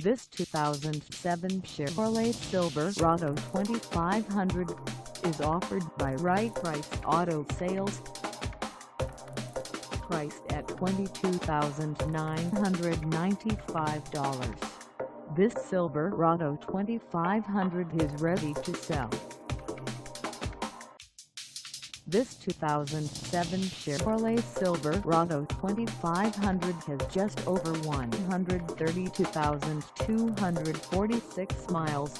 This 2007 Chevrolet Silverado 2500 is offered by Right Price Auto Sales. Priced at $22,995. This Silverado 2500 is ready to sell. This 2007 Chevrolet Silverado 2500 has just over 132,246 miles.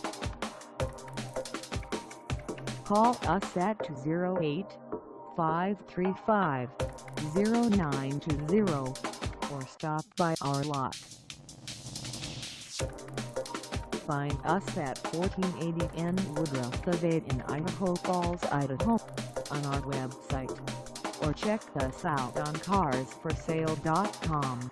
Call us at 208-535-0920 or stop by our lot. Find us at 1480 N Woodruff Ave in Idaho Falls, Idaho, on our website, or check us out on carsforsale.com.